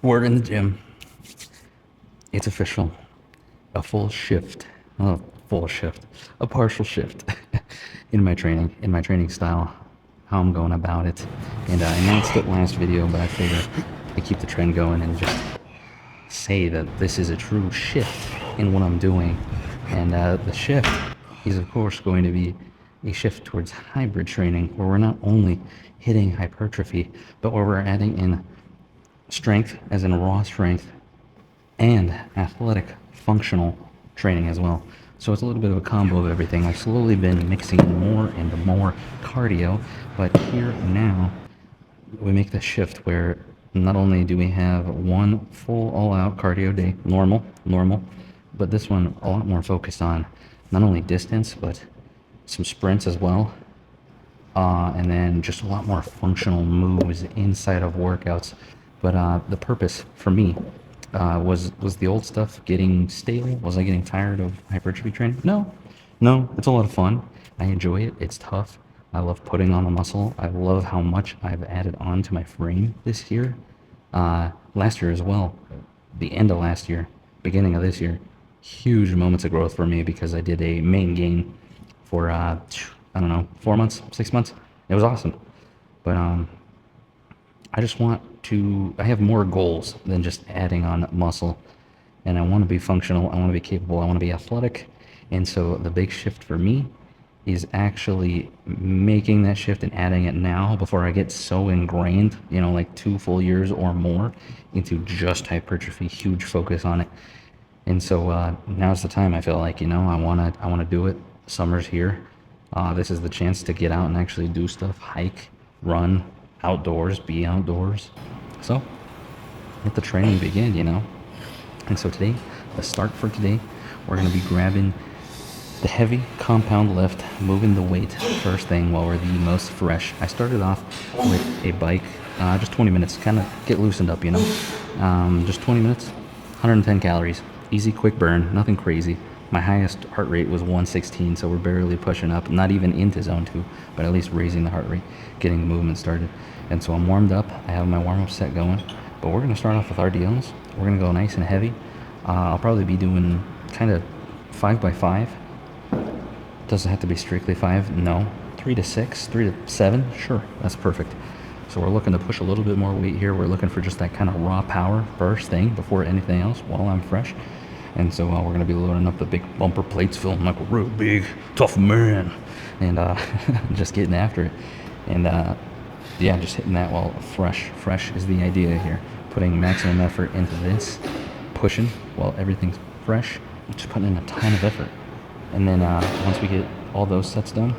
We're in the gym. It's official. A full shift. A full shift. A partial shift in my training style, how I'm going about it. And I announced it last video, but I figured I keep the trend going and just say that this is a true shift in what I'm doing. And the shift is, of course, going to be a shift towards hybrid training, where we're not only hitting hypertrophy, but where we're adding in strength, as in raw strength, and athletic functional training as well. So it's a little bit of a combo of everything. I've slowly been mixing in more and more cardio, but here now we make the shift where not only do we have one full all-out cardio day, normal, but this one a lot more focused on not only distance, but some sprints as well. And then just a lot more functional moves inside of workouts. But the purpose for me was the old stuff getting stale? Was I getting tired of hypertrophy training? No, it's a lot of fun. I enjoy it. It's tough. I love putting on the muscle. I love how much I've added on to my frame this year. Last year as well. The end of last year, beginning of this year, huge moments of growth for me because I did a main gain for I don't know, 4 months, 6 months. It was awesome. But I just want to, I have more goals than just adding on muscle. And I want to be functional, I want to be capable, I want to be athletic. And so the big shift for me is actually making that shift and adding it now before I get so ingrained, like 2 full years or more into just hypertrophy, huge focus on it. And so now's the time. I feel like, I want to do it. Summer's here. This is the chance to get out and actually do stuff, hike, run, outdoors, be outdoors. So let the training begin, And so today, the start for today, we're going to be grabbing the heavy compound lift, moving the weight first thing while we're the most fresh. I started off with a bike, just 20 minutes, kind of get loosened up, just 20 minutes, 110 calories, easy, quick burn, nothing crazy. My highest heart rate was 116, so we're barely pushing up, not even into zone 2, but at least raising the heart rate, getting the movement started. And so I'm warmed up, I have my warm-up set going, but we're going to start off with RDLs. We're going to go nice and heavy. I'll probably be doing kind of 5x5. Doesn't have to be strictly 5, no. 3 to 6, 3 to 7, sure, that's perfect. So we're looking to push a little bit more weight here. We're looking for just that kind of raw power first thing before anything else while I'm fresh. And so we're going to be loading up the big bumper plates, feeling like a real big, tough man, and just getting after it. And just hitting that while fresh. Fresh is the idea here. Putting maximum effort into this, pushing while everything's fresh, just putting in a ton of effort. And then once we get all those sets done,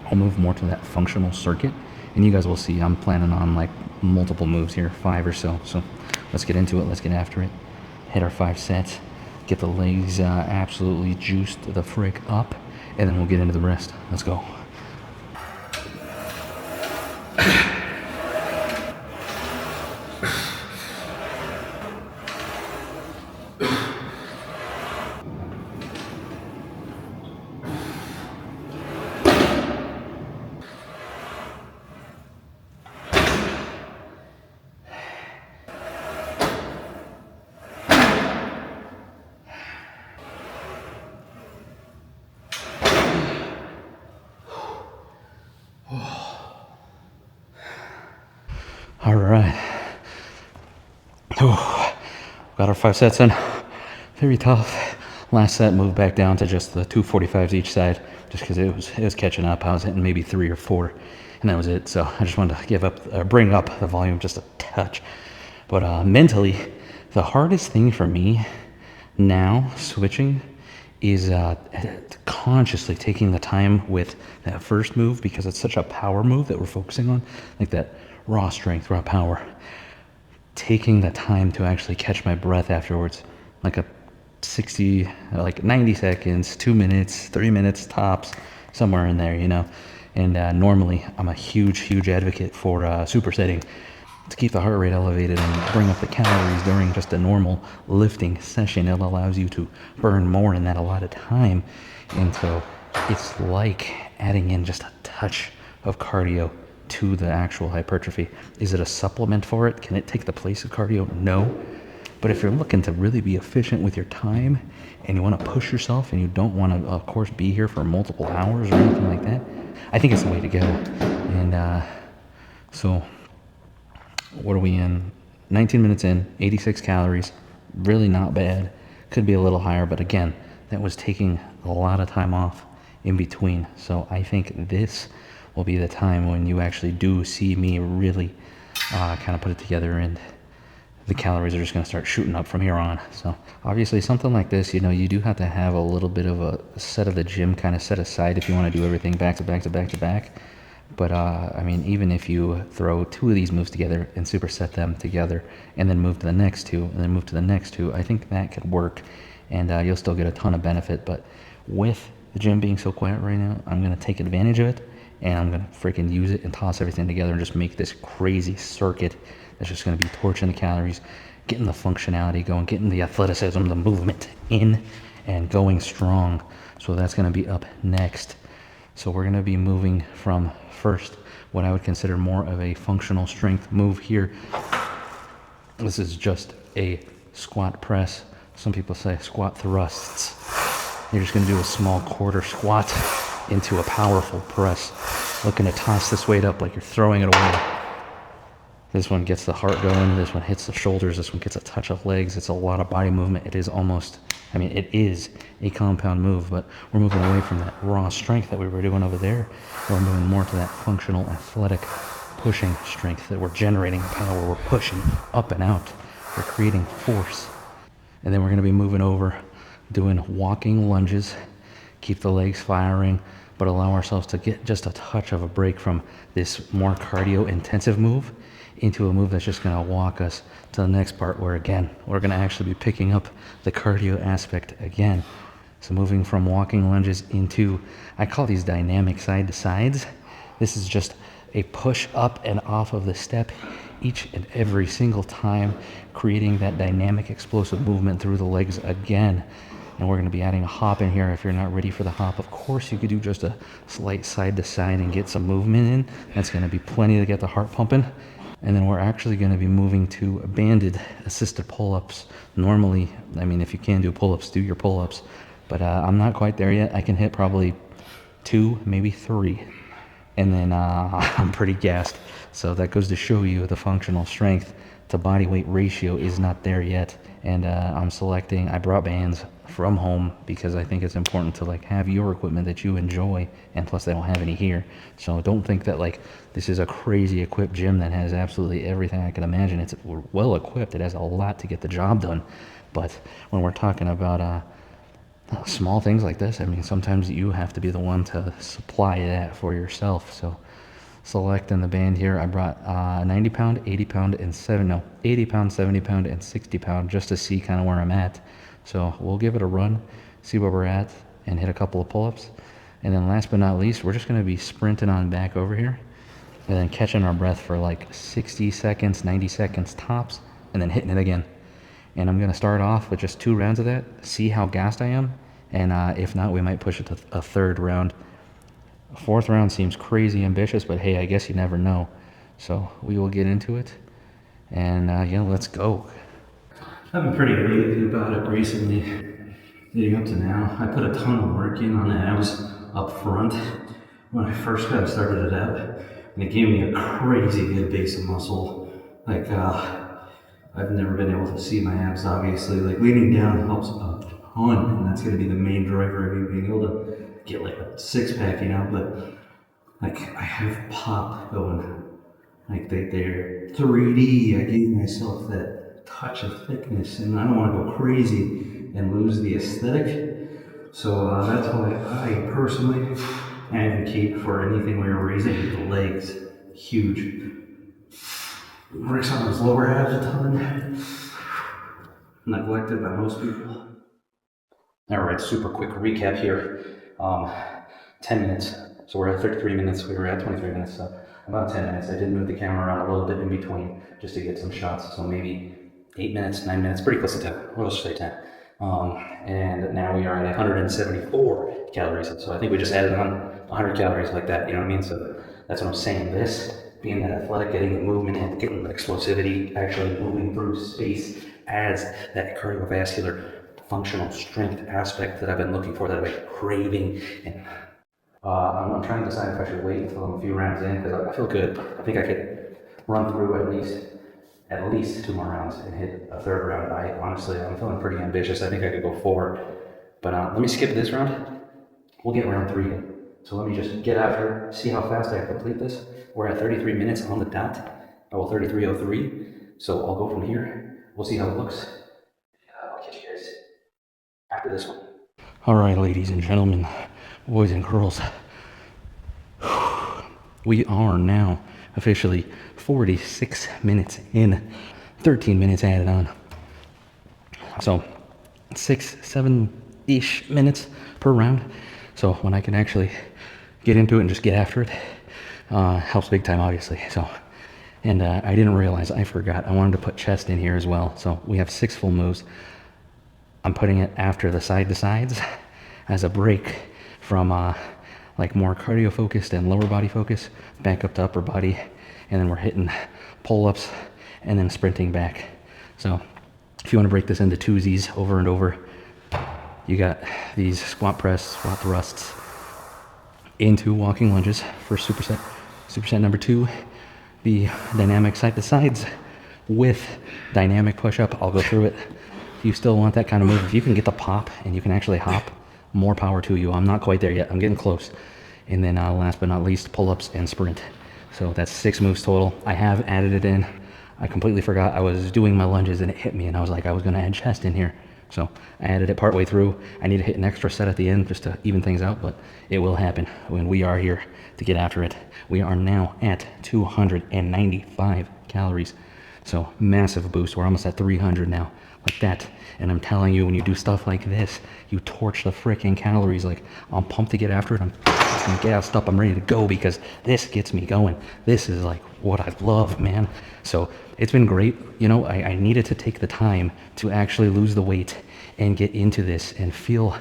I'll move more to that functional circuit. And you guys will see I'm planning on like multiple moves here, 5 or so. So let's get into it. Let's get after it. Hit our 5 sets. Get the legs absolutely juiced the frick up, and then we'll get into the rest. Let's go. All right. Got our 5 sets in. Very tough. Last set moved back down to just the 245s each side, just because it was catching up. I was hitting maybe 3 or 4, and that was it. So I just wanted to bring up the volume just a touch. But mentally, the hardest thing for me now switching is consciously taking the time with that first move, because it's such a power move that we're focusing on, like that raw strength, raw power. Taking the time to actually catch my breath afterwards, like 90 seconds, 2 minutes, 3 minutes tops, somewhere in there, And normally I'm a huge advocate for supersetting to keep the heart rate elevated and bring up the calories during just a normal lifting session. It allows you to burn more in that allotted time. And so it's like adding in just a touch of cardio to the actual hypertrophy. Is it a supplement for it? Can it take the place of cardio? No. But if you're looking to really be efficient with your time and you want to push yourself and you don't want to, of course, be here for multiple hours or anything like that, I think it's the way to go. And so, what are we in? 19 minutes in, 86 calories. Really not bad. Could be a little higher, but again, that was taking a lot of time off in between. So I think this will be the time when you actually do see me really kind of put it together, and the calories are just going to start shooting up from here on. So obviously something like this, you do have to have a little bit of a set of the gym kind of set aside if you want to do everything back to back to back to back. But I mean, even if you throw two of these moves together and superset them together and then move to the next two and then move to the next two, I think that could work, and you'll still get a ton of benefit. But with the gym being so quiet right now, I'm going to take advantage of it, and I'm going to freaking use it and toss everything together and just make this crazy circuit that's just going to be torching the calories, getting the functionality going, getting the athleticism, the movement in, and going strong. So that's going to be up next. So we're going to be moving from first what I would consider more of a functional strength move here. This is just a squat press. Some people say squat thrusts. You're just going to do a small quarter squat into a powerful press, looking to toss this weight up like you're throwing it away. This one gets the heart going, this one hits the shoulders, this one gets a touch of legs. It's a lot of body movement. It is almost, I mean, it is a compound move, but we're moving away from that raw strength that we were doing over there. We're moving more to that functional, athletic, pushing strength that we're generating power. We're pushing up and out. We're creating force. And then we're going to be moving over, doing walking lunges, keep the legs firing, but allow ourselves to get just a touch of a break from this more cardio intensive move into a move that's just going to walk us to the next part, where again we're going to actually be picking up the cardio aspect again. So moving from walking lunges into, I call these dynamic side to sides. This is just a push up and off of the step each and every single time, creating that dynamic explosive movement through the legs again. And we're going to be adding a hop in here. If you're not ready for the hop, of course you could do just a slight side to side and get some movement in. That's going to be plenty to get the heart pumping. And then we're actually going to be moving to banded assisted pull-ups. Normally, I mean, if you can do pull-ups, do your pull-ups. But I'm not quite there yet. I can hit probably 2, maybe 3. And then I'm pretty gassed. So that goes to show you the functional strength to body weight ratio is not there yet. And I brought bands from home because I think it's important to like have your equipment that you enjoy, and plus they don't have any here. So don't think that like this is a crazy equipped gym that has absolutely everything I can imagine. We're well equipped. It has a lot to get the job done. But when we're talking about small things like this, I mean, sometimes you have to be the one to supply that for yourself. So selecting the band here, I brought 90 pound, 80 pound, and 80 pound, 70 pound, and 60 pound, just to see kind of where I'm at. So we'll give it a run, see where we're at, and hit a couple of pull-ups. And then last but not least, we're just going to be sprinting on back over here and then catching our breath for like 60 seconds, 90 seconds tops, and then hitting it again. And I'm going to start off with just 2 rounds of that, see how gassed I am, and if not, we might push it to a 3rd round. A 4th round seems crazy ambitious, but hey, I guess you never know. So we will get into it, and yeah, let's go. I've been pretty lazy about it recently, leading up to now. I put a ton of work in on the abs up front when I first got started it out, and it gave me a crazy good base of muscle. Like, I've never been able to see my abs, obviously. Like, leaning down helps a ton, and that's going to be the main driver of me being able to get like a 6-pack, but like, I have pop going. Like, they're 3D. I gave myself that touch of thickness, and I don't want to go crazy and lose the aesthetic. So that's why I personally advocate for anything where you're raising the legs. Huge. Works on those lower abs a ton. Neglected by most people. All right, super quick recap here. 10 minutes. So we're at 33 minutes. We were at 23 minutes. So about 10 minutes. I did move the camera around a little bit in between just to get some shots. So maybe 8 minutes, 9 minutes, pretty close to 10. We'll just say 10. And now we are at 174 calories. So I think we just added on 100 calories like that. You know what I mean? So That's what I'm saying. This, being that athletic, getting the movement in, getting the explosivity, actually moving through space, adds that cardiovascular functional strength aspect that I've been looking for, that I've been craving. And I'm trying to decide if I should wait until I'm a few rounds in, because I feel good. I think I could run through at least 2 more rounds and hit a third round. I'm feeling pretty ambitious. I think I could go 4. But let me skip this round. We'll get round 3 in. So let me just get after it, see how fast I complete this. We're at 33 minutes on the dot. Oh, well, 33:03. So I'll go from here. We'll see how it looks. I'll catch you guys after this one. All right, ladies and gentlemen, boys and girls, we are now officially 46 minutes in, 13 minutes added on. So 6-7-ish minutes per round. So when I can actually get into it and just get after it, helps big time, obviously. So, and I didn't realize, I forgot, I wanted to put chest in here as well. So we have 6 full moves. I'm putting it after the side to sides as a break from like more cardio focused and lower body focus, back up to upper body, and then we're hitting pull-ups and then sprinting back. So if you want to break this into twosies over and over, you got these squat press, squat thrusts into walking lunges for superset. Superset number 2, the dynamic side to sides with dynamic push-up. I'll go through it. If you still want that kind of move, if you can get the pop and you can actually hop, more power to you. I'm not quite there yet. I'm getting close. And then last but not least, pull-ups and sprint. So that's 6 moves total. I have added it in. I completely forgot. I was doing my lunges and it hit me, and I was like, I was going to add chest in here. So I added it partway through. I need to hit an extra set at the end just to even things out, but it will happen when we are here to get after it. We are now at 295 calories. So massive boost. We're almost at 300 now, like that. And I'm telling you, when you do stuff like this, you torch the freaking calories. Like, I'm pumped to get after it. I'm gassed up. I'm ready to go because this gets me going. This is like what I love, man. So it's been great. You know, I needed to take the time to actually lose the weight and get into this and feel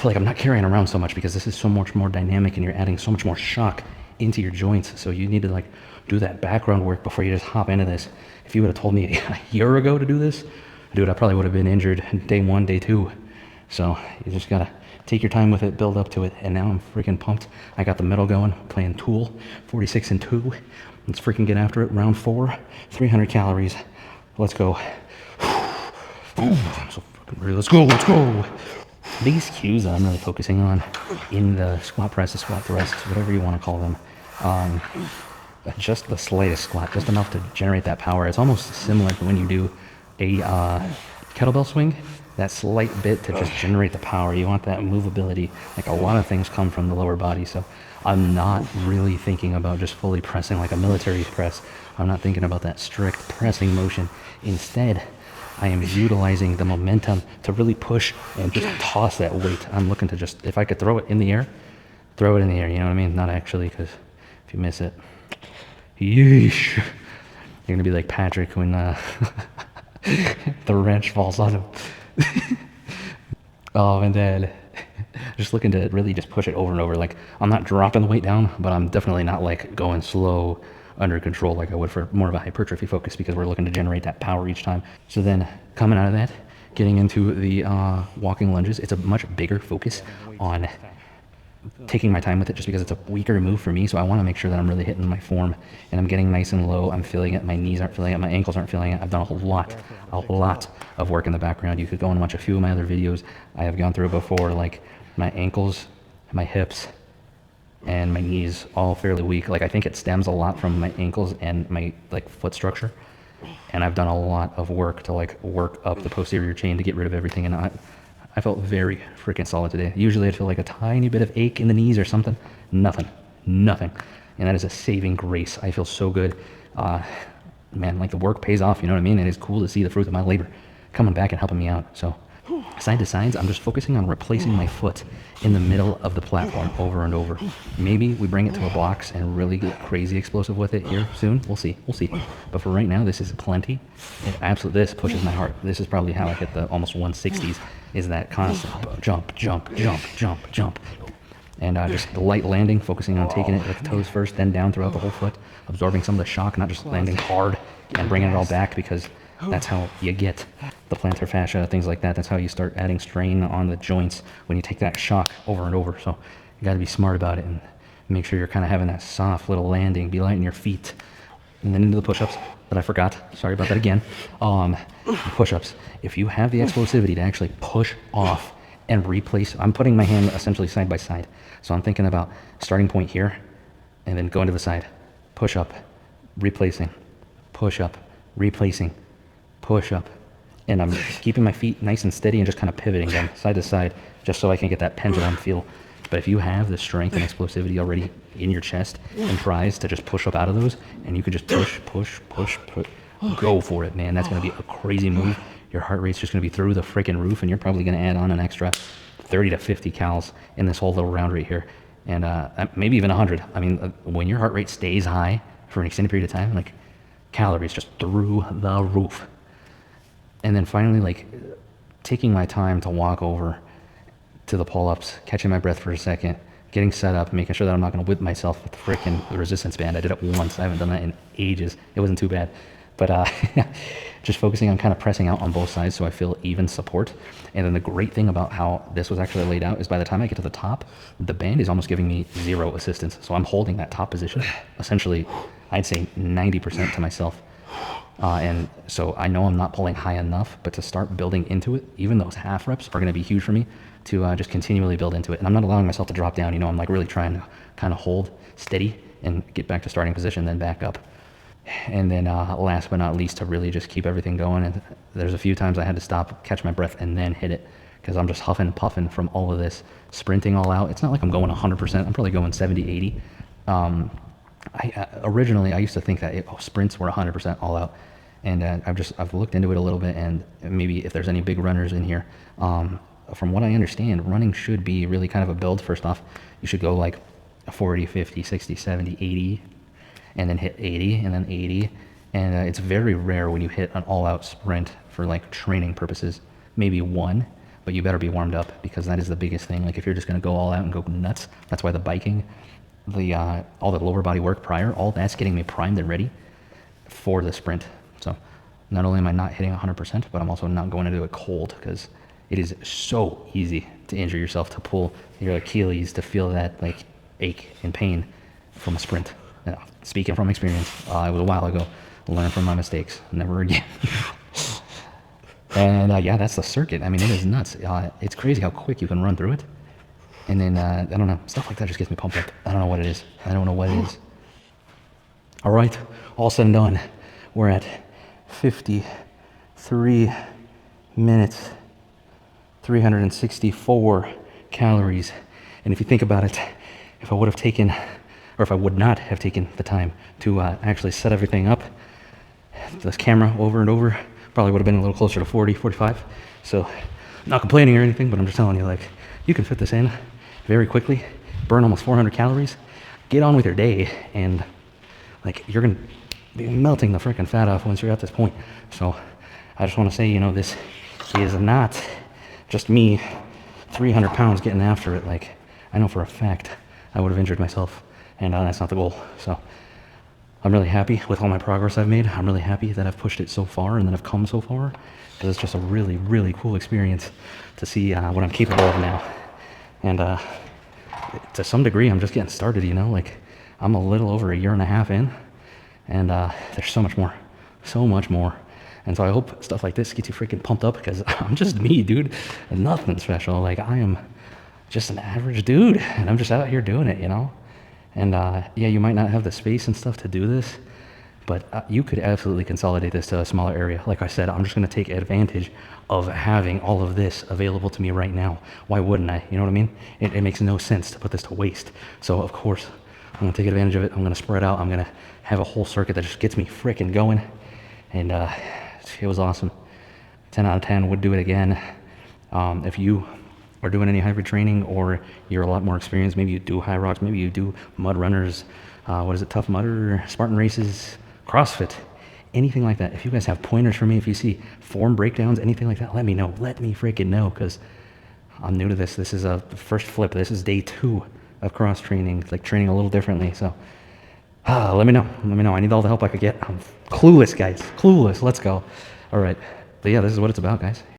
like I'm not carrying around so much, because this is so much more dynamic and you're adding so much more shock into your joints. So you need to like do that background work before you just hop into this. If you would have told me a year ago to do this, dude, I probably would have been injured day 1, day 2. So you just gotta take your time with it, build up to it. And now I'm freaking pumped. I got the middle going, playing Tool, 46 and 2. Let's freaking get after it. Round 4, 300 calories. Let's go. I'm so fucking ready. Let's go, let's go. These cues that I'm really focusing on in the squat press, the squat thrusts, whatever you want to call them, just the slightest squat, just enough to generate that power. It's almost similar to when you do a kettlebell swing, that slight bit to just generate the power. You want that movability. Like, a lot of things come from the lower body. So I'm not really thinking about just fully pressing like a military press. I'm not thinking about that strict pressing motion. Instead, I am utilizing the momentum to really push and just toss that weight. I'm looking to just, if I could throw it in the air, throw it in the air, you know what I mean? Not actually, because if you miss it, yeesh, you're gonna be like Patrick when the wrench falls on him. Oh, and then just looking to really just push it over and over. Like, I'm not dropping the weight down, but I'm definitely not like going slow, under control like I would for more of a hypertrophy focus, because we're looking to generate that power each time. So then coming out of that, getting into the walking lunges, it's a much bigger focus on taking my time with it, just because it's a weaker move for me. So I want to make sure that I'm really hitting my form and I'm getting nice and low. I'm feeling it. My knees aren't feeling it. My ankles aren't feeling it. I've done a lot of work in the background. You could go and watch a few of my other videos. I have gone through it before. Like, my ankles, my hips, and my knees all fairly weak. Like, I think it stems a lot from my ankles and my like foot structure. And I've done a lot of work to like work up the posterior chain to get rid of everything. And I felt very freaking solid today. Usually I'd feel like a tiny bit of ache in the knees or something. Nothing. And that is a saving grace. I feel so good. Man, like, the work pays off, you know what I mean? And it's cool to see the fruit of my labor coming back and helping me out. So side to sides, I'm just focusing on replacing my foot in the middle of the platform over and over. Maybe we bring it to a box and really get crazy explosive with it here soon. We'll see. But for right now, this is plenty. This pushes my heart. This is probably how I hit the almost 160s, is that constant jump, And just the light landing, focusing on taking it with the toes first, then down throughout the whole foot, absorbing some of the shock, not just landing hard and bringing it all back, because that's how you get the plantar fascia, things like that. That's how you start adding strain on the joints when you take that shock over and over. So you got to be smart about it and make sure you're kind of having that soft little landing, be light in your feet. And then into the push-ups that I forgot. Sorry about that again. Push-ups. If you have the explosivity to actually push off and replace, I'm putting my hand essentially side by side. So I'm thinking about starting point here and then going to the side. Push up, replacing, push up, replacing, push up. And I'm keeping my feet nice and steady and just kind of pivoting them side to side just so I can get that pendulum feel. But if you have the strength and explosivity already in your chest and tries to just push up out of those, and you could just push, go for it, man. That's going to be a crazy move. Your heart rate's just going to be through the freaking roof, and you're probably going to add on an extra 30 to 50 cals in this whole little round right here. And maybe even 100. I mean, when your heart rate stays high for an extended period of time, like, calories just through the roof. And then finally, like, taking my time to walk over to the pull-ups, catching my breath for a second, getting set up, making sure that I'm not going to whip myself with the freaking resistance band. I did it once. I haven't done that in ages. It wasn't too bad. But just focusing on kind of pressing out on both sides so I feel even support. And then the great thing about how this was actually laid out is by the time I get to the top, the band is almost giving me zero assistance. So I'm holding that top position, essentially, I'd say 90% to myself. And so I know I'm not pulling high enough, but to start building into it, even those half reps are going to be huge for me to just continually build into it. And I'm not allowing myself to drop down. You know, I'm like really trying to kind of hold steady and get back to starting position, then back up. And then last but not least, to really just keep everything going. And there's a few times I had to stop, catch my breath, and then hit it, because I'm just huffing and puffing from all of this, sprinting all out. It's not like I'm going 100%. I'm probably going 70, 80. Originally, I used to think that sprints were 100% all out. And I've looked into it a little bit, and maybe if there's any big runners in here, from what I understand, running should be really kind of a build. First off, you should go like 40, 50, 60, 70, 80, and then hit 80, and then 80. And it's very rare when you hit an all-out sprint for like training purposes. Maybe one, but you better be warmed up, because that is the biggest thing. Like if you're just going to go all out and go nuts, that's why the biking, all the lower body work prior, all that's getting me primed and ready for the sprint. So not only am I not hitting 100%, but I'm also not going into it cold, because it is so easy to injure yourself, to pull your Achilles, to feel that like ache and pain from a sprint. Speaking from experience, it was a while ago. Learn from my mistakes, never again. And yeah, that's the circuit. I mean, it is nuts. It's crazy how quick you can run through it. And then, I don't know, stuff like that just gets me pumped up. I don't know what it is. All right, all said and done, we're at 53 minutes, 364 calories. And if you think about it, if I would have taken, or if I would not have taken the time to actually set everything up, this camera over and over, probably would have been a little closer to 40, 45. So not complaining or anything, but I'm just telling you, like, you can fit this in very quickly, burn almost 400 calories, get on with your day, and like, you're gonna be melting the freaking fat off once you're at this point. So I just want to say, you know, this is not just me 300 pounds getting after it. Like, I know for a fact I would have injured myself, and that's not the goal. So I'm really happy with all my progress I've made. I'm really happy that I've pushed it so far and that I've come so far, because it's just a really, really cool experience to see what I'm capable of now. And to some degree, I'm just getting started, you know, like, I'm a little over a year and a half in, and there's so much more. And so I hope stuff like this gets you freaking pumped up, because I'm just me, dude. Nothing special. Like, I am just an average dude, and I'm just out here doing it, you know? And yeah, you might not have the space and stuff to do this, but you could absolutely consolidate this to a smaller area. Like I said, I'm just going to take advantage of having all of this available to me right now. Why wouldn't I? You know what I mean? It makes no sense to put this to waste. So of course, I'm going to take advantage of it. I'm going to spread out. I'm going to have a whole circuit that just gets me freaking going. And it was awesome. 10 out of 10, would do it again. If you are doing any hybrid training, or you're a lot more experienced, maybe you do high rocks, maybe you do mud runners, Tough Mudder, Spartan races, CrossFit, anything like that. If you guys have pointers for me, if you see form breakdowns, anything like that, let me know. Let me freaking know, because I'm new to this. This is a first flip. This is day 2 of cross training, like training a little differently. So let me know. Let me know. I need all the help I could get. I'm clueless, guys. Clueless. Let's go. All right. But yeah, this is what it's about, guys.